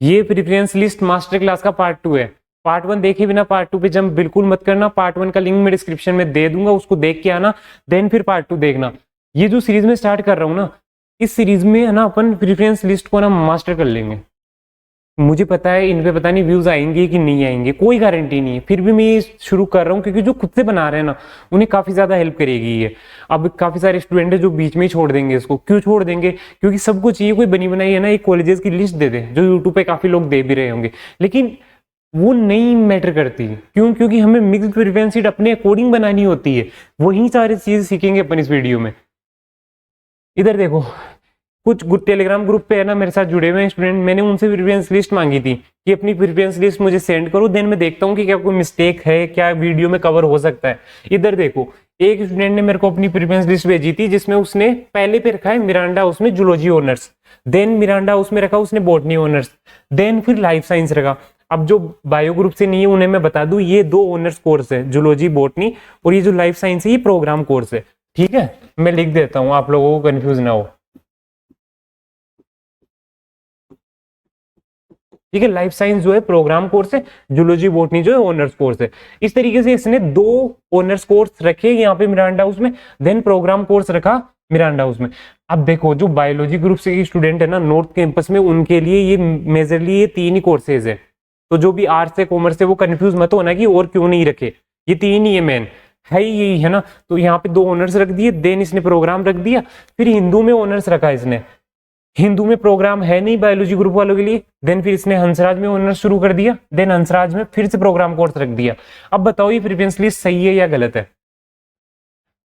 ये preference list master class का part 2 है। पार्ट 1 देखे बिना पार्ट 2 पे जंप बिल्कुल मत करना। पार्ट 1 का लिंक मैं डिस्क्रिप्शन में दे दूंगा, उसको देख के आना, देन फिर पार्ट 2 देखना। ये जो सीरीज में स्टार्ट कर रहा हूँ ना, इस सीरीज में है ना अपन प्रेफरेंस लिस्ट को ना मास्टर कर लेंगे। मुझे पता है इन पे पता नहीं व्यूज आएंगे कि नहीं आएंगे, कोई गारंटी नहीं है, फिर भी मैं ये शुरू कर रहा हूँ क्योंकि जो खुद से बना रहे हैं ना उन्हें काफी ज्यादा हेल्प करेगी ये। अब काफी सारे स्टूडेंट है जो बीच में ही छोड़ देंगे इसको। क्यों छोड़ देंगे? क्योंकि सबको चाहिए कोई बनी बनाई है ना एक कॉलेजेस की लिस्ट दे दे, जो यूट्यूब पे काफी लोग दे भी रहे होंगे, लेकिन वो नहीं मैटर करती। क्यों? क्योंकि हमें मिक्स प्रेफरेंस शीट अपने अकॉर्डिंग बनानी होती है। वही सारी चीजें सीखेंगे अपन इस वीडियो में। इधर देखो, कुछ टेलीग्राम ग्रुप पे है ना मेरे साथ जुड़े हुए स्टूडेंट, मैंने उनसे प्रेफरेंस लिस्ट मांगी थी कि अपनी प्रेफरेंस लिस्ट मुझे सेंड करो, देन मैं देखता हूँ कि क्या कोई मिस्टेक है, क्या वीडियो में कवर हो सकता है। इधर देखो, एक स्टूडेंट ने मेरे को अपनी प्रेफरेंस लिस्ट भेजी थी जिसमें उसने पहले पे रखा है मिरांडा, उसमें जूलॉजी ऑनर्स, देन मिरांडा उसमें रखा उसने बॉटनी ऑनर्स, देन फिर लाइफ साइंस रखा। अब जो बायो ग्रुप से नहीं है उन्हें मैं बता दूं, ये 2 ऑनर्स कोर्स है, जूलॉजी बॉटनी, और ये जो लाइफ साइंस है ये प्रोग्राम कोर्स है। ठीक है, मैं लिख देता हूँ आप लोगों को कंफ्यूज ना हो। ठीक है, लाइफ साइंस जो है प्रोग्राम कोर्स है, जूलॉजी बॉटनी जो है ऑनर्स कोर्स है। इस तरीके से इसने 2 ऑनर्स कोर्स रखे यहाँ पे मिरांडा हाउस में, देन प्रोग्राम कोर्स रखा मिरांडा हाउस में। अब देखो, जो बायोलॉजी ग्रुप से स्टूडेंट है ना नॉर्थ कैंपस में, उनके लिए ये मेजरली ये 3 ही कोर्सेज है। तो जो भी आर्ट्स है कॉमर्स है वो कंफ्यूज मत होना कि और क्यों नहीं रखे, ये 3 ही है मेन, है ही यही है ना। तो यहाँ पे 2 ऑनर्स रख दिए, देन इसने प्रोग्राम रख दिया, फिर हिंदू में ऑनर्स रखा इसने। हिंदू में प्रोग्राम है नहीं बायोलॉजी ग्रुप वालों के लिए, देन फिर इसने हंसराज में ऑनर्स शुरू कर दिया, देन हंसराज में फिर से प्रोग्राम कोर्स रख दिया। अब बताओ ये प्रेफरेंस लिस्ट सही है या गलत है?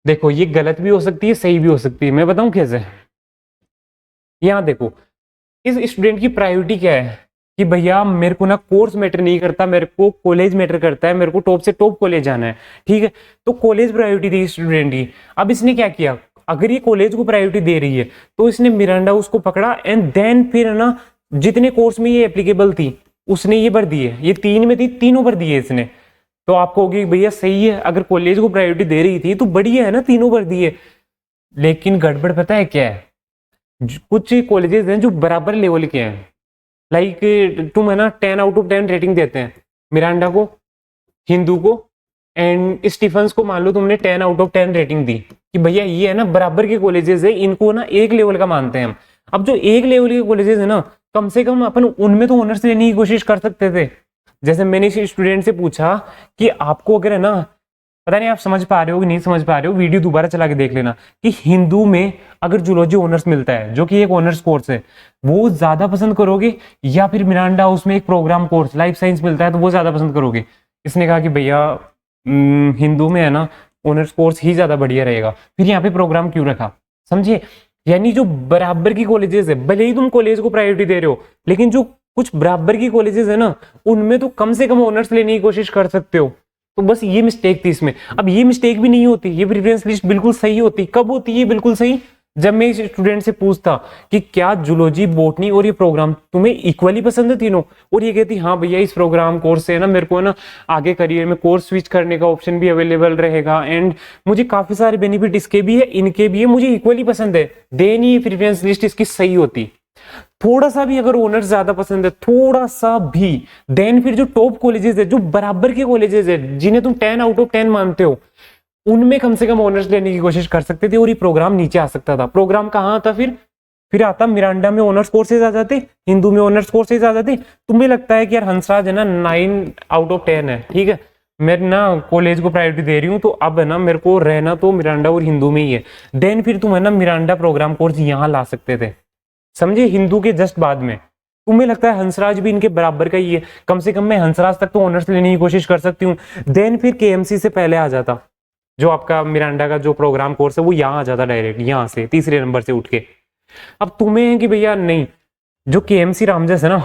देखो, ये गलत भी हो सकती है, सही भी हो सकती है। मैं बताऊं कैसे? यहाँ देखो, इस स्टूडेंट की प्रायोरिटी क्या है कि भैया मेरे को ना कोर्स मैटर नहीं करता, मेरे को कॉलेज मैटर करता है, मेरे को टॉप से टॉप कॉलेज जाना है। ठीक है, तो कॉलेज प्रायोरिटी थी स्टूडेंट की। अब इसने क्या किया, अगर ये कॉलेज को प्रायोरिटी दे रही है तो इसने मिरांडा उसको पकड़ा, एंड देन फिर ना जितने कोर्स में ये एप्लीकेबल थी उसने ये भर दिए, ये 3 में थी, तीनों भर दिए इसने। तो आप कहोगे भैया सही है, अगर कॉलेज को प्रायोरिटी दे रही थी तो बढ़िया है ना, तीनों भर दिए। लेकिन गड़बड़ पता है क्या है? कुछ कॉलेजेस हैं जो बराबर लेवल के हैं, लाइक तुम है ना 10 आउट ऑफ 10 रेटिंग देते हैं मिरांडा को, हिंदू को, एंड स्टीफन्स को मान लो तुमने 10 आउट ऑफ 10 रेटिंग दी कि भैया ये है ना बराबर के कॉलेजेस है, इनको ना एक लेवल का मानते हैं हम। अब जो एक लेवल के कॉलेजेस है ना, कम से कम अपन उनमें तो ऑनर्स लेने की कोशिश कर सकते थे। जैसे मैंने स्टूडेंट से पूछा कि आपको अगर है ना, पता नहीं आप समझ पा रहे हो कि नहीं समझ पा रहे हो, वीडियो दोबारा चला के देख लेना, कि हिंदू में अगर जूलॉजी ऑनर्स मिलता है जो कि एक ऑनर्स कोर्स है, वो ज्यादा पसंद करोगे, या फिर मिरांडा उसमें एक प्रोग्राम कोर्स लाइफ साइंस मिलता है तो वो ज्यादा पसंद करोगे? इसने कहा कि भैया हिंदू में है ना ऑनर्स कोर्स ही ज्यादा बढ़िया रहेगा। फिर यहाँ पे प्रोग्राम क्यों रखा, समझिए? यानी जो बराबर की कॉलेजेस है, भले ही तुम कॉलेज को प्रायोरिटी दे रहे हो, लेकिन जो कुछ बराबर की कॉलेजेस है ना उनमें तो कम से कम ऑनर्स लेने की कोशिश कर सकते हो। तो बस ये मिस्टेक थी इसमें। अब ये मिस्टेक भी नहीं होती, ये प्रेफरेंस लिस्ट बिल्कुल सही होती। कब होती है बिल्कुल सही? जब मैं इस स्टूडेंट से पूछता कि क्या जूलॉजी बॉटनी और ये प्रोग्राम तुम्हें इक्वली पसंद है तीनों, और ये कहती हाँ भैया इस प्रोग्राम कोर्स से ना मेरे को ना आगे करियर में कोर्स स्विच करने का ऑप्शन भी अवेलेबल रहेगा, एंड मुझे काफी सारे बेनिफिट इसके भी है इनके भी है, मुझे इक्वली पसंद है, देन ये प्रेफरेंस लिस्ट इसकी सही होती। थोड़ा सा भी अगर ओनर्स ज्यादा पसंद है, थोड़ा सा भी, देन फिर जो टॉप कॉलेजेस है, जो बराबर के कॉलेजेस है जिन्हें तुम 10 आउट ऑफ 10 मानते हो, उनमें कम से कम ऑनर्स लेने की कोशिश कर सकते थे और ये प्रोग्राम नीचे आ सकता था। प्रोग्राम कहाँ आता फिर आता मिरांडा में ऑनर्स कोर्सेज आ जाते, हिंदू में ऑनर्स कोर्सेज आ जाते। तुम्हें लगता है कि यार हंसराज है ना 9 आउट ऑफ 10 है, ठीक है, मैं ना कॉलेज को प्रायोरिटी दे रही हूँ, तो अब है ना मेरे को रहना तो मिरांडा और हिंदू में ही है, देन फिर तुम है ना मिरांडा प्रोग्राम कोर्स यहाँ ला सकते थे, समझे, हिंदू के जस्ट बाद में। तुम्हें लगता है हंसराज भी इनके बराबर का ही है, कम से कम मैं हंसराज तक तो ऑनर्स लेने की कोशिश कर सकती हूँ, देन फिर केएमसी से पहले आ जाता, जो आपका मिरांडा का जो प्रोग्राम कोर्स है वो यहाँ आ जाता डायरेक्ट, यहाँ से तीसरे नंबर से उठ के। अब तुम्हें है कि भैया नहीं, जो केएमसी रामजस है ना,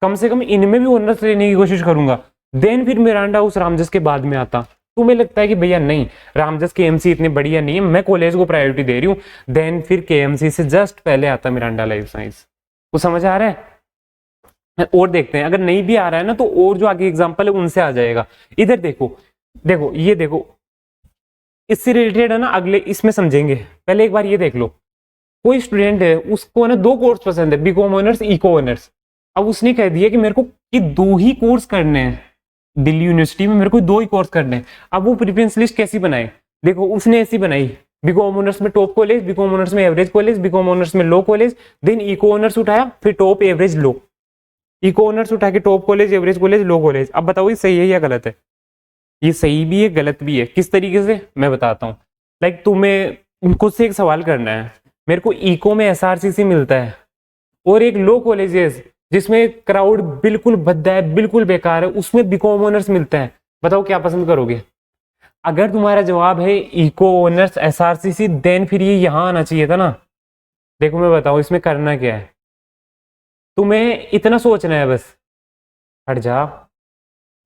कम से कम इनमें भी ऑनर्स लेने की कोशिश करूंगा, देन फिर मिरांडा उस रामजस के बाद में आता। तुम्हें लगता है कि भैया नहीं, रामजस केएमसी इतने बढ़िया नहीं है, मैं कॉलेज को प्रायोरिटी दे रही हूँ, देन फिर केएमसी से जस्ट पहले आता मिरांडा लाइफ साइंस। तो समझ आ रहा है? और देखते हैं, अगर नहीं भी आ रहा है ना तो और जो आगे एग्जांपल है उनसे आ जाएगा। इधर देखो, देखो ये देखो, इससे रिलेटेड है ना अगले इसमें समझेंगे। पहले एक बार ये देख लो, कोई स्टूडेंट है उसको है ना 2 कोर्स पसंद है, बीकॉम ऑनर्स, इको ऑनर्स। अब उसने कह दिया कि मेरे को कि 2 ही कोर्स करने हैं दिल्ली यूनिवर्सिटी में, मेरे को 2 ही कोर्स करने हैं। अब वो प्रेफरेंस लिस्ट कैसी बनाए, देखो उसने ऐसी बनाई, बीकॉम ऑनर्स में टॉप कॉलेज, बीकॉम ऑनर्स में एवरेज कॉलेज, बीकॉम ऑनर्स में लो कॉलेज, देन इको ऑनर्स उठाया, फिर टॉप एवरेज लो, इको ऑनर्स उठा के टॉप कॉलेज, एवरेज कॉलेज, लो कॉलेज। अब बताओ ये सही है या गलत है? ये सही भी है गलत भी है। किस तरीके से, मैं बताता हूँ। लाइक तुम्हें खुद से एक सवाल करना है, मेरे को इको में एसआरसीसी मिलता है और एक लो कॉलेजेस जिसमें क्राउड बिल्कुल भद्दा है, बिल्कुल बेकार है, उसमें बीकॉम ऑनर्स मिलता है, बताओ क्या पसंद करोगे? अगर तुम्हारा जवाब है इको ऑनर्स एसआरसीसी, देन फिर ये यहाँ आना चाहिए था ना। देखो मैं बताऊँ इसमें करना क्या है, तुम्हें इतना सोचना है बस, हट जा।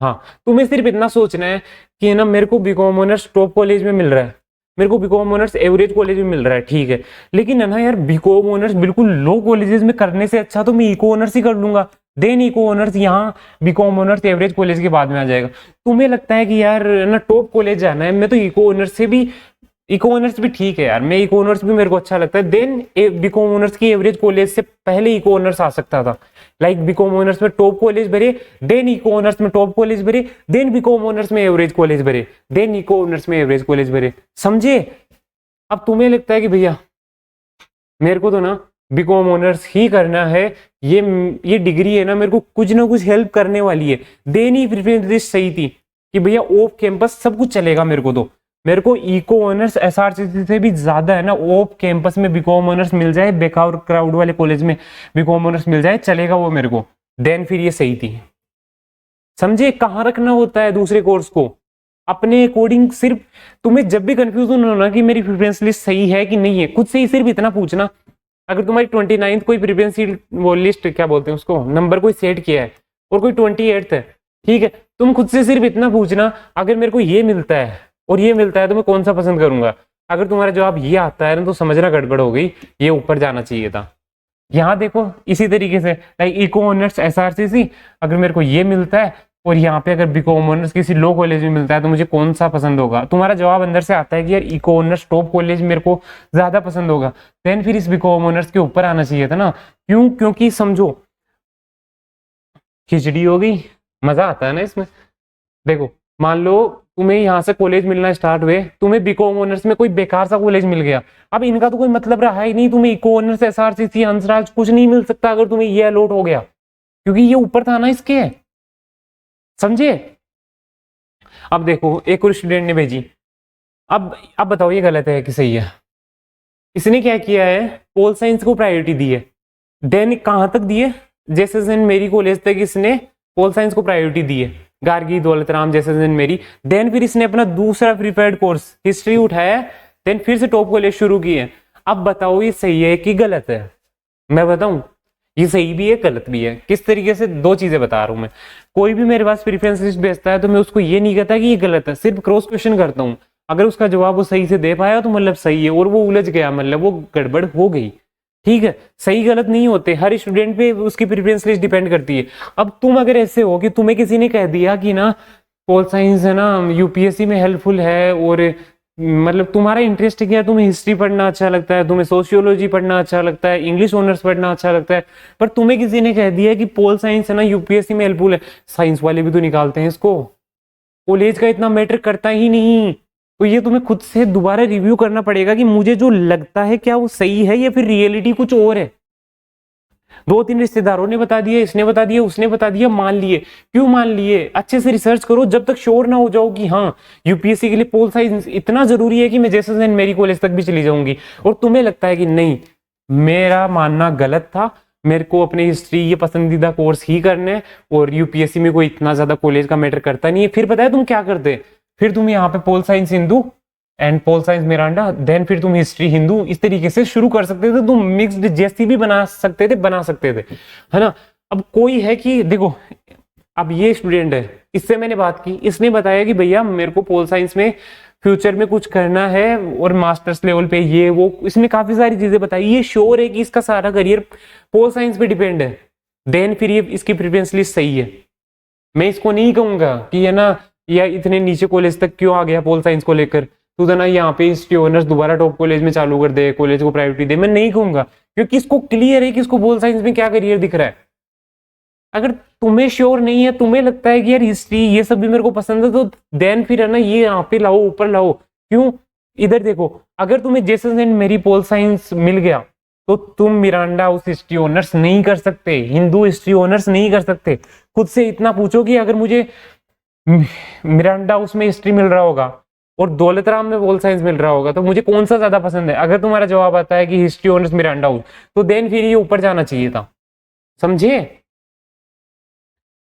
हाँ, तुम्हें सिर्फ इतना सोचना है कि ना मेरे को बीकॉम ऑनर्स टॉप कॉलेज में मिल रहा है, मेरे को बीकॉम ऑनर्स एवरेज कॉलेज में मिल रहा है, ठीक है, लेकिन है ना यार बीकॉम ऑनर्स बिल्कुल लो कॉलेजेस में करने से अच्छा तो मैं इको ऑनर्स ही कर लूंगा, देन इको ऑनर्स यहाँ बीकॉम ऑनर्स एवरेज कॉलेज के बाद में आ जाएगा। तुम्हें लगता है कि यार ना टॉप कॉलेज जाना है, मैं तो इको ऑनर्स से भी, इको ऑनर्स भी ठीक है यार, मैं इको ऑनर्स भी मेरे को अच्छा लगता है, देन बीकॉम ऑनर्स की एवरेज कॉलेज से पहले इको ऑनर्स आ सकता था। लाइक बीकॉम ऑनर्स में टॉप कॉलेज भरे, देन इको ऑनर्स में टॉप कॉलेज भरे, देन बीकॉम ऑनर्स में एवरेज कॉलेज भरे, देन इको ऑनर्स में एवरेज कॉलेज भरे, समझे? अब तुम्हें लगता है कि भैया मेरे को तो ना बीकॉम ऑनर्स ही करना है, ये डिग्री है ना मेरे को कुछ ना कुछ हेल्प करने वाली है, देन ही प्रेफरेंस लिस्ट सही थी कि भैया ऑफ कैंपस सब कुछ चलेगा, मेरे को तो मेरे को इको ऑनर्स एसआरसीसी से भी ज्यादा है ना ऑफ कैंपस में बीकॉम ऑनर्स मिल जाए, बेकार क्राउड वाले कॉलेज में बीकॉम ऑनर्स मिल जाए, चलेगा वो मेरे को, देन फिर ये सही थी। समझे कहाँ रखना होता है दूसरे कोर्स को अपने अकॉर्डिंग। सिर्फ तुम्हें जब भी कंफ्यूजन होना कि मेरी प्रेफरेंस लिस्ट सही है कि नहीं है, खुद से ही सिर्फ इतना पूछना, अगर तुम्हारी 29th कोई प्रेफरेंस वो लिस्ट क्या बोलते हैं उसको, नंबर कोई सेट किया है और कोई 28th है, ठीक है, तुम खुद से सिर्फ इतना पूछना अगर मेरे को ये मिलता है और ये मिलता है तो मैं कौन सा पसंद करूंगा। अगर तुम्हारा जवाब ये आता है ना तो समझना गड़बड़ हो गई, ये ऊपर जाना चाहिए था। यहाँ देखो इसी तरीके से लाइक इको ऑनर्स एसआरसीसी, अगर मेरे को ये मिलता है और यहाँ पे अगर बीकॉम ऑनर्स किसी लो कॉलेज में मिलता है तो मुझे कौन सा पसंद होगा। तुम्हारा जवाब अंदर से आता है कि यार इको ऑनर्स टॉप कॉलेज मेरे को ज्यादा पसंद होगा, देन फिर इस बीकॉम ऑनर्स के ऊपर आना चाहिए था ना। क्यों? क्योंकि समझो खिचड़ी हो गई, मजा आता है ना इसमें। देखो मान लो तुम्हें यहाँ से कॉलेज मिलना स्टार्ट हुए, तुम्हें बीकॉम ऑनर्स में कोई बेकार सा कॉलेज मिल गया, अब इनका तो कोई मतलब रहा ही नहीं, तुम्हें इको ऑनर्स एसआरसीसी हंसराज कुछ नहीं मिल सकता अगर तुम्हें ये अलॉट हो गया, क्योंकि ये ऊपर था ना इसके, समझे? अब देखो एक और स्टूडेंट ने भेजी, अब बताओ ये गलत है कि सही है? इसने क्या किया है, पोल साइंस को प्रायोरिटी दी है, देन कहां तक दी है, जैसे मेरी कॉलेज तक इसने पोल साइंस को प्रायोरिटी दी है, गार्गी दौलत राम जैसे मेरी, देन फिर इसने अपना दूसरा प्रीफर्ड कोर्स हिस्ट्री उठाया, देन फिर से टॉप कॉलेज शुरू की है। अब बताओ ये सही है कि गलत है? मैं बताऊं ये सही भी है गलत भी है। किस तरीके से? दो चीजें बता रहा हूं मैं। कोई भी मेरे पास प्रेफरेंस लिस्ट भेजता है तो मैं उसको ये नहीं कहता कि ये गलत है, सिर्फ क्रॉस क्वेश्चन करता हूँ, अगर उसका जवाब वो सही से दे पाया तो मतलब सही है, और वो उलझ गया मतलब वो गड़बड़ हो गई, ठीक है। सही गलत नहीं होते, हर स्टूडेंट पे उसकी प्रेफरेंस लिस्ट डिपेंड करती है। अब तुम अगर ऐसे हो कि तुम्हें किसी ने कह दिया कि ना पोल साइंस है ना यूपीएससी में हेल्पफुल है, और मतलब तुम्हारा इंटरेस्ट क्या है, तुम्हें हिस्ट्री पढ़ना अच्छा लगता है, तुम्हें सोशियोलॉजी पढ़ना अच्छा लगता है, इंग्लिश ऑनर्स पढ़ना अच्छा लगता है, पर तुम्हें किसी ने कह दिया कि पोल साइंस है ना यूपीएससी में हेल्पफुल है, साइंस वाले भी तो निकालते हैं इसको, कॉलेज का इतना मैटर करता ही नहीं, तो ये तुम्हें खुद से दोबारा रिव्यू करना पड़ेगा कि मुझे जो लगता है क्या वो सही है या फिर रियलिटी कुछ और है। 2-3 रिश्तेदारों ने बता दिया, इसने बता दिया, उसने बता दिया, मान लिए। क्यों मान लिए? अच्छे से रिसर्च करो, जब तक श्योर ना हो जाओ कि हाँ यूपीएससी के लिए पोल साइंस इतना जरूरी है कि मैं जैसे मेरी कॉलेज तक भी चली जाऊंगी, और तुम्हें लगता है कि नहीं मेरा मानना गलत था, मेरे को अपनी हिस्ट्री ये पसंदीदा कोर्स ही करने, और यूपीएससी में कोई इतना ज्यादा कॉलेज का मैटर करता नहीं है, फिर पता है तुम क्या करते? फिर तुम यहाँ पे pol science Hindu and pol science Miranda, then फिर तुम हिस्ट्री हिंदू, इस तरीके से शुरू कर सकते थे, तुम मिक्स्ड जैसी भी बना सकते थे, है ना। अब कोई है कि देखो, अब ये स्टूडेंट है, इससे मैंने बात की, इसने बताया कि भैया मेरे को पोल साइंस में फ्यूचर में कुछ करना है और मास्टर्स लेवल पे ये वो, इसमें काफी सारी चीजें बताई, ये श्योर है कि इसका सारा करियर पोल साइंस पे डिपेंड है, देन फिर ये इसकी प्रेफरेंस लिस्ट सही है। मैं इसको नहीं कहूंगा कि है ना या इतने नीचे कॉलेज तक क्यों आ गया पोल साइंस को लेकर, तू तो ना यहाँ पे हिस्ट्री ऑनर्स दोबारा टॉप कॉलेज में चालू कर दे, कॉलेज को प्रायोरिटी दे, मैं नहीं कहूंगा, क्योंकि इसको क्लियर है कि इसको पोल साइंस में क्या करियर दिख रहा है। अगर तुम्हें श्योर नहीं है, तुम्हें लगता है कि यार हिस्ट्री ये सब भी मेरे को पसंद है, तो देन फिर है ना ये यहाँ पे लाओ, ऊपर लाओ। क्यों? इधर देखो, अगर तुम्हें जेसन एंड मेरी पॉल साइंस मिल गया तो तुम मिरांडा हाउस हिस्ट्री ऑनर्स नहीं कर सकते, हिंदू हिस्ट्री ऑनर्स नहीं कर सकते। खुद से इतना पूछो कि अगर मुझे मिरांडा हाउस में हिस्ट्री मिल रहा होगा और दौलत राम में पॉल साइंस मिल रहा होगा तो मुझे कौन सा ज्यादा पसंद है? अगर तुम्हारा जवाब आता है कि हिस्ट्री ऑनर्स मिरांडा हाउस, तो देन फिर ये ऊपर जाना चाहिए था। समझे?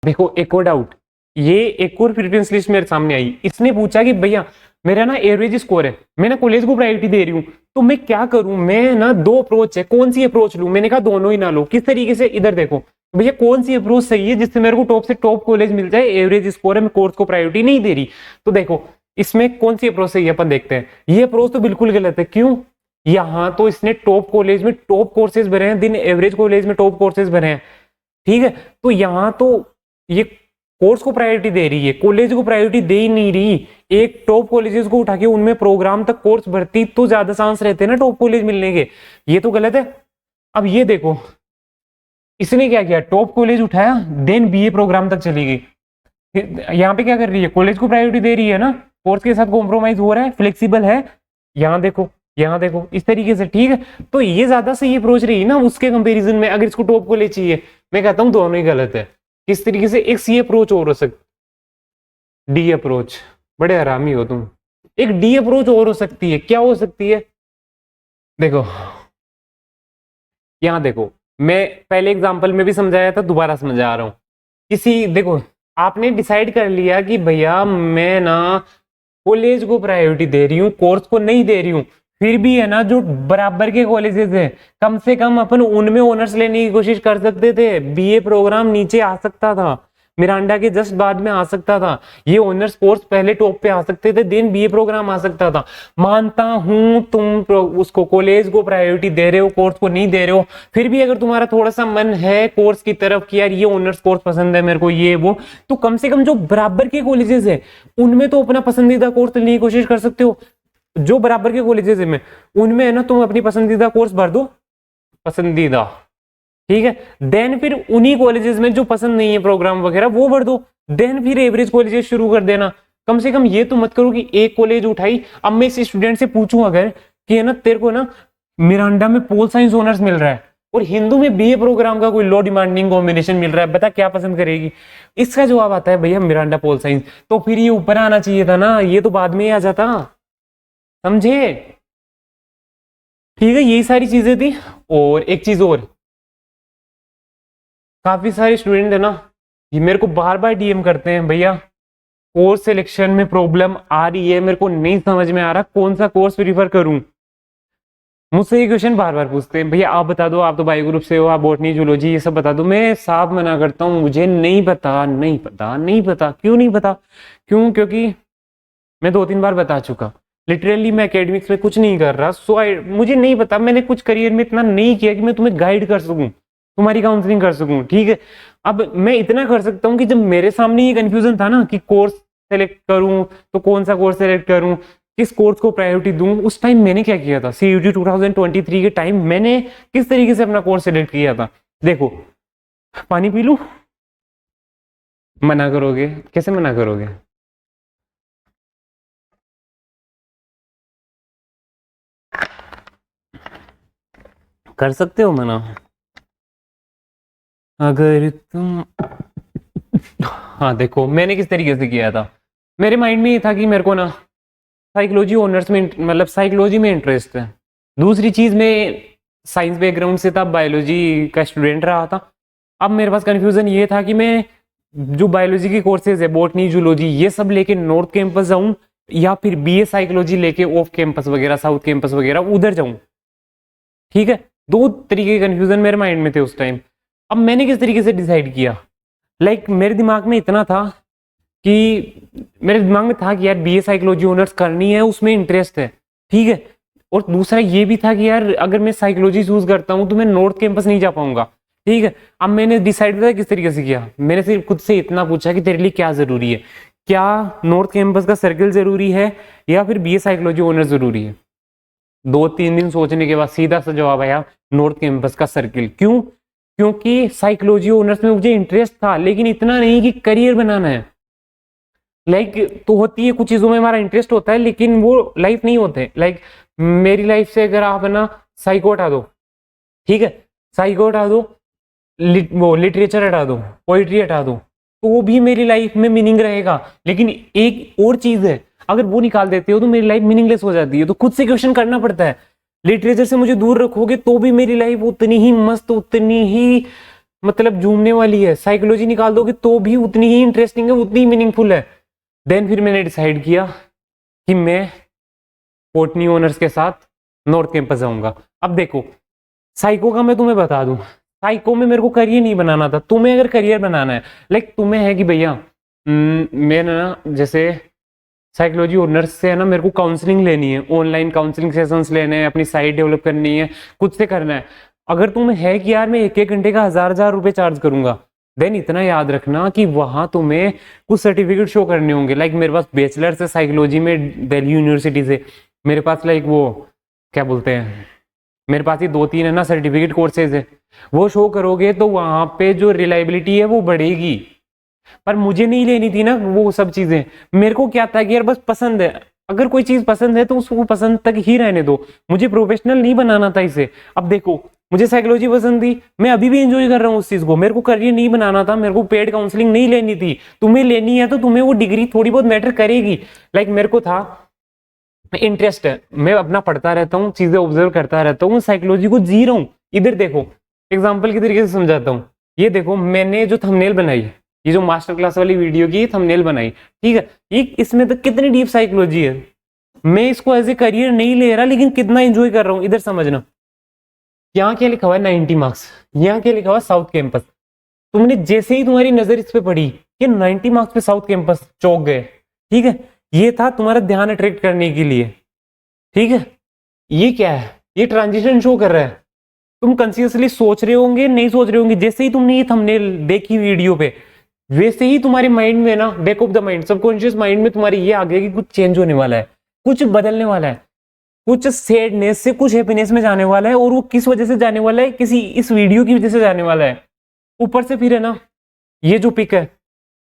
देखो एक और डाउट, ये एक और प्रेफरेंस लिस्ट मेरे सामने आई। इसने पूछा कि भैया मेरा ना एवरेज स्कोर है, मैं ना कॉलेज को प्रायोरिटी दे रही हूँ, तो मैं क्या करूं? मैं ना दो अप्रोच है, कौन सी अप्रोच लूं? मैंने कहा दोनों ही ना लो। किस तरीके से? इधर देखो भैया, कौन सी अप्रोच सही है जिससे मेरे को टॉप से टॉप कॉलेज मिल जाए, एवरेज स्कोर है, मैं कोर्स को प्रायोरिटी नहीं दे रही। तो देखो इसमें कौन सी अप्रोच सही है, अपन देखते हैं। ये अप्रोच तो बिल्कुल गलत है। क्यों? यहाँ तो इसने टॉप कॉलेज में टॉप कोर्सेज भरे हैं, दिन एवरेज कॉलेज में टॉप कोर्सेज भरे हैं, ठीक है। तो यहाँ तो ये कोर्स को प्रायोरिटी दे रही है, कॉलेज को प्रायोरिटी दे ही नहीं रही। एक टॉप कॉलेजेस को उठा के उनमें प्रोग्राम तक कोर्स भर्ती तो ज्यादा चांस रहते हैं ना टॉप कॉलेज मिलने के। ये तो गलत है। अब ये देखो इसने क्या किया, टॉप कॉलेज उठाया, देन बीए प्रोग्राम तक चली गई। यहाँ पे क्या कर रही है? कॉलेज को प्रायोरिटी दे रही है ना, कोर्स के साथ कॉम्प्रोमाइज हो रहा है, फ्लेक्सिबल है। यहाँ देखो, यहाँ देखो, इस तरीके से, ठीक है। तो ये ज्यादा सही अप्रोच रही ना उसके कंपैरिजन में, अगर इसको टॉप कॉलेज चाहिए। मैं कहता हूँ दोनों ही गलत है। किस तरीके से? एक सी अप्रोच और हो सकती, डी अप्रोच, बड़े हरामी हो तुम। एक डी अप्रोच और हो सकती है। क्या हो सकती है? देखो यहां देखो, मैं पहले एग्जांपल में भी समझाया था, दोबारा समझा रहा हूं। किसी, देखो आपने डिसाइड कर लिया कि भैया मैं ना कॉलेज को प्रायोरिटी दे रही हूँ, कोर्स को नहीं दे रही हूँ। फिर भी है ना जो बराबर के कॉलेजेस हैं, कम से कम अपन उनमें ऑनर्स लेने की कोशिश कर सकते थे। बीए प्रोग्राम नीचे आ सकता था, मिरांडा के जस्ट बाद में आ सकता था। ये ऑनर्स कोर्स पहले टॉप पे आ सकते थे, देन बीए प्रोग्राम आ सकता था। मानता हूं तुम उसको कॉलेज को प्रायोरिटी दे रहे हो, कोर्स को नहीं दे रहे हो। फिर भी अगर तुम्हारा थोड़ा सा मन है कोर्स की तरफ कि यार ये ऑनर्स कोर्स पसंद है मेरे को, ये वो, तो कम से कम जो बराबर के कॉलेजेस है उनमें तो अपना पसंदीदा कोर्स लेने की कोशिश कर सकते हो। जो बराबर के कॉलेजेस में, उनमें है ना तुम अपनी पसंदीदा कोर्स भर दो, पसंदीदा, ठीक है। देन फिर उन्हीं कॉलेजेस में जो पसंद नहीं है प्रोग्राम वगैरह वो भर दो। देन फिर एवरेज कॉलेजेस शुरू कर देना। कम से कम ये तो मत करो कि एक कॉलेज उठाई। अब मैं इस स्टूडेंट से पूछूं अगर कि है ना तेरे को ना मिरांडा में पोल साइंस ऑनर्स मिल रहा है और हिंदू में बीए प्रोग्राम का कोई लो डिमांडिंग कॉम्बिनेशन मिल रहा है, बता क्या पसंद करेगी? इसका जवाब आता है भैया मिरांडा पोल साइंस। तो फिर ये ऊपर आना चाहिए था ना, ये तो बाद में ही आ जाता। समझे? ठीक है, यही सारी चीजें थी। और एक चीज और, काफी सारे स्टूडेंट है ना ये मेरे को बार बार डीएम करते हैं, भैया कोर्स सिलेक्शन में प्रॉब्लम आ रही है, मेरे को नहीं समझ में आ रहा कौन सा कोर्स प्रीफर करूं। मुझसे ये क्वेश्चन बार बार पूछते हैं, भैया आप बता दो, आप तो बायो ग्रुप से हो, आप बॉटनी जूलॉजी ये सब बता दो। मैं साफ मना करता हूँ, मुझे नहीं पता, नहीं पता, नहीं पता। क्यों नहीं पता? क्यों? क्योंकि मैं 2-3 बार बता चुका, लिटरली मैं एकेडमिक्स में कुछ नहीं कर रहा। मुझे नहीं पता, मैंने कुछ करियर में इतना नहीं किया कि मैं तुम्हें गाइड कर सकूं, तुम्हारी काउंसलिंग कर सकूं, ठीक है। अब मैं इतना कर सकता हूं कि जब मेरे सामने ये कंफ्यूजन था ना कि कोर्स सेलेक्ट करूं तो कौन सा कोर्स सेलेक्ट करूं, किस कोर्स को प्रायोरिटी दूं, उस टाइम मैंने क्या किया था, सीयूटी 2023 के टाइम मैंने किस तरीके से अपना कोर्स सेलेक्ट किया था। देखो, पानी पी लूं? मना करोगे? कैसे मना करोगे? कर सकते हो मना अगर तुम। हाँ देखो मैंने किस तरीके से किया था, मेरे माइंड में ये था कि मेरे को ना साइकोलॉजी ऑनर्स में, मतलब साइकोलॉजी में इंटरेस्ट है। दूसरी चीज में साइंस बैकग्राउंड से था, बायोलॉजी का स्टूडेंट रहा था। अब मेरे पास कंफ्यूजन ये था कि मैं जो बायोलॉजी की कोर्सेज है, बॉटनी जूलॉजी ये सब लेके नॉर्थ कैंपस जाऊं या फिर बीए साइकोलॉजी लेके ऑफ कैंपस वगैरह, साउथ कैंपस वगैरह उधर जाऊं, ठीक है। दो तरीके के कंफ्यूजन मेरे माइंड में थे उस टाइम। अब मैंने किस तरीके से डिसाइड किया, मेरे दिमाग में इतना था कि मेरे दिमाग में था कि यार बीए साइकोलॉजी ऑनर्स करनी है, उसमें इंटरेस्ट है, ठीक है। और दूसरा ये भी था कि यार अगर मैं साइकोलॉजी चूज करता हूँ तो मैं नॉर्थ कैंपस नहीं जा पाऊंगा, ठीक है। अब मैंने डिसाइड किया किस तरीके से किया, मैंने सिर्फ खुद से इतना पूछा कि तेरे लिए क्या जरूरी है, क्या नॉर्थ कैंपस का सर्किल जरूरी है या फिर बीए साइकोलॉजी ऑनर्स जरूरी है। 2-3 दिन सोचने के बाद सीधा सा जवाब आया, नॉर्थ कैंपस का सर्किल। क्यों? क्योंकि साइकोलॉजी ऑनर्स में मुझे इंटरेस्ट था, लेकिन इतना नहीं कि करियर बनाना है। लाइक तो होती है कुछ चीजों में हमारा इंटरेस्ट होता है, लेकिन वो लाइफ नहीं होते। लाइक मेरी लाइफ से अगर आप है ना साइको हटा दो, ठीक है, साइको हटा दो, वो लिटरेचर हटा दो, पोइट्री हटा दो, तो भी मेरी लाइफ में मीनिंग रहेगा। लेकिन एक और चीज है, अगर वो निकाल देते हो तो मेरी लाइफ मीनिंगलेस हो जाती है। तो खुद से क्वेश्चन करना पड़ता है। लिटरेचर से मुझे दूर रखोगे तो भी मेरी लाइफ उतनी ही मस्त, उतनी ही मतलब झूमने वाली है। साइकोलॉजी निकाल दोगे तो भी उतनी ही इंटरेस्टिंग है, उतनी ही मीनिंगफुल है। देन फिर मैंने डिसाइड किया कि मैं बॉटनी ऑनर्स के साथ नॉर्थ कैंपस जाऊंगा। अब देखो, साइको का मैं तुम्हें बता दूं, साइको में मेरे को करियर नहीं बनाना था। तुम्हें अगर करियर बनाना है, लाइक तुम्हें है कि भैया मैं ना जैसे साइकोलॉजी ऑनर्स से है ना मेरे को काउंसलिंग लेनी है, ऑनलाइन काउंसलिंग सेशंस लेने हैं, अपनी साइट डेवलप करनी है, खुद से करना है। अगर तुम्हें है कि यार मैं एक एक घंटे का 1000 रुपए चार्ज करूंगा, देन इतना याद रखना कि वहां तुम्हें कुछ सर्टिफिकेट शो करने होंगे। लाइक मेरे पास बैचलर्स है साइकोलॉजी में दिल्ली यूनिवर्सिटी से, मेरे पास लाइक वो क्या बोलते हैं, मेरे पास ही 2-3 है ना सर्टिफिकेट कोर्सेज है। वो शो करोगे तो वहां पे जो रिलायबिलिटी है वो बढ़ेगी। पर मुझे नहीं लेनी थी ना वो सब चीजें। मेरे को क्या था कि यार बस पसंद है, अगर कोई चीज पसंद है तो उसको पसंद तक ही रहने दो, मुझे प्रोफेशनल नहीं बनाना था इसे। अब देखो, मुझे साइकोलॉजी पसंद थी, मैं अभी भी एंजॉय कर रहा हूँ उस चीज को। मेरे को करियर नहीं बनाना था, मेरे को पेड काउंसलिंग नहीं लेनी थी। तुम्हें लेनी है तो तुम्हें वो डिग्री थोड़ी बहुत मैटर करेगी। लाइक मेरे को था इंटरेस्ट है, मैं अपना पढ़ता रहता हूँ, चीजें ऑब्जर्व करता रहता हूँ, साइकोलॉजी को जी रहा हूँ। इधर देखो, एग्जाम्पल के तरीके से समझाता हूँ। ये देखो, मैंने जो थंबनेल बनाई, ये जो मास्टर क्लास वाली वीडियो की थंबनेल बनाई, ठीक है, ये इसमें तो कितनी डीप साइकोलॉजी है। मैं इसको एज ए करियर नहीं ले रहा, लेकिन कितना एंजॉय कर रहा हूँ। इधर समझना, यहाँ क्या लिखा हुआ है 90 मार्क्स, यहाँ क्या लिखा हुआ साउथ कैंपस। तुमने जैसे ही तुम्हारी नजर इस पे पड़ी कि 90 मार्क्स पे साउथ कैंपस, चौंक गए, ठीक है। ये था तुम्हारा ध्यान अट्रैक्ट करने के लिए, ठीक है। ये क्या है, ये ट्रांजिशन शो कर रहा है। तुम कंसियसली सोच रहे होंगे, नहीं सोच रहे होंगे, जैसे ही तुमने ये थंबनेल देखी वीडियो पे, वैसे ही तुम्हारे माइंड में ना, back of the mind, subconscious mind में तुम्हारी ये आ गया कि कुछ चेंज होने वाला है, कुछ बदलने वाला है, कुछ सैडनेस से कुछ हैप्पीनेस में जाने वाला है। और वो किस वजह से जाने वाला है, किसी इस वीडियो की वजह से जाने वाला है। ऊपर से फिर है ना, ये जो पिक है,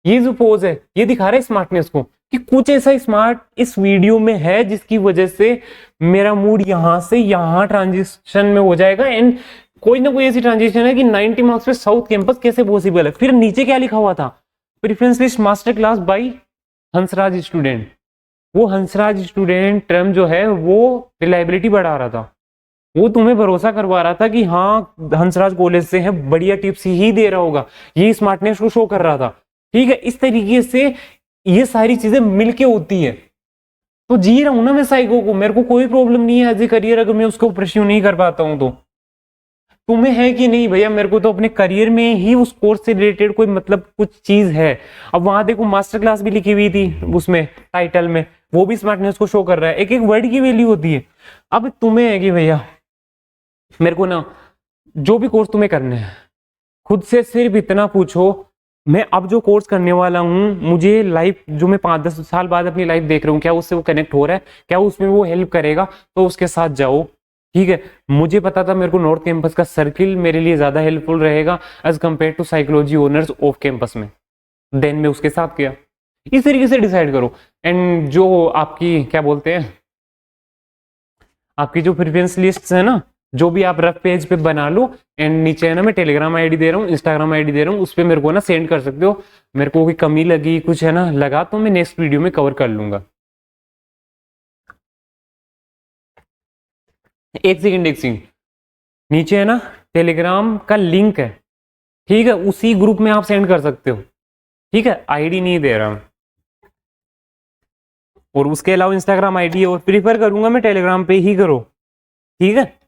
ये जो पोज है, ये दिखा रहा है स्मार्टनेस को, कि कुछ ऐसा स्मार्ट इस वीडियो में है जिसकी वजह से मेरा मूड यहां से यहां ट्रांजिशन में हो जाएगा। एंड कोई ना कोई ऐसी ट्रांजिशन है कि 90 मार्क्स पे साउथ कैंपस कैसे पॉसिबल है। फिर नीचे क्या लिखा हुआ था, preference list master class by Hansraj student. वो हंसराज स्टूडेंट टर्म जो है वो रिलायबिलिटी बढ़ा रहा था, वो तुम्हें भरोसा करवा रहा था कि हाँ हंसराज कॉलेज से है, बढ़िया टिप्स ही दे रहा होगा, ये स्मार्टनेस को शो कर रहा था, ठीक है। इस तरीके से ये सारी चीजें मिलके होती है। तो जी रहा हूं ना मैं साइको को, मेरे को कोई प्रॉब्लम नहीं है एज ए करियर अगर मैं उसको परस्यू नहीं कर पाता हूं तो। तुम्हें है कि नहीं भैया, मेरे को तो अपने करियर में ही उस कोर्स से रिलेटेड कोई मतलब कुछ चीज है। अब वहां देखो मास्टर क्लास भी लिखी हुई थी उसमें टाइटल में, वो भी स्मार्टनेस को शो कर रहा है। एक एक वर्ड की वैल्यू होती है। अब तुम्हें है कि भैया मेरे को ना जो भी कोर्स तुम्हें करने हैं, खुद से सिर्फ इतना पूछो, मैं अब जो कोर्स करने वाला हूँ, मुझे लाइफ जो मैं 5-10 साल बाद अपनी लाइफ देख रहा हूँ, क्या उससे वो कनेक्ट हो रहा है, क्या उसमें वो हेल्प करेगा, तो उसके साथ जाओ, ठीक है। मुझे पता था मेरे को नॉर्थ कैंपस का सर्किल मेरे लिए ज्यादा हेल्पफुल रहेगा as compare to psychology honours off campus में। देन मैं उसके साथ गया। इस तरीके से डिसाइड करो। एंड जो आपकी क्या बोलते हैं, आपकी जो प्रेफरेंस लिस्ट है ना, जो भी आप रफ पेज पे बना लो। एंड नीचे है ना मैं टेलीग्राम आईडी दे रहा हूँ, इंस्टाग्राम आईडी दे रहा हूँ, उस पर मेरे को ना सेंड कर सकते हो। मेरे को कोई कमी लगी, कुछ है ना लगा, तो मैं नेक्स्ट वीडियो में कवर कर लूंगा। एक सेकंड, नीचे है ना टेलीग्राम का लिंक है, ठीक है, उसी ग्रुप में आप सेंड कर सकते हो, ठीक है। आईडी नहीं दे रहा हूं। और उसके अलावा इंस्टाग्राम आईडी है, और प्रीफर करूंगा मैं टेलीग्राम पे ही करो, ठीक है।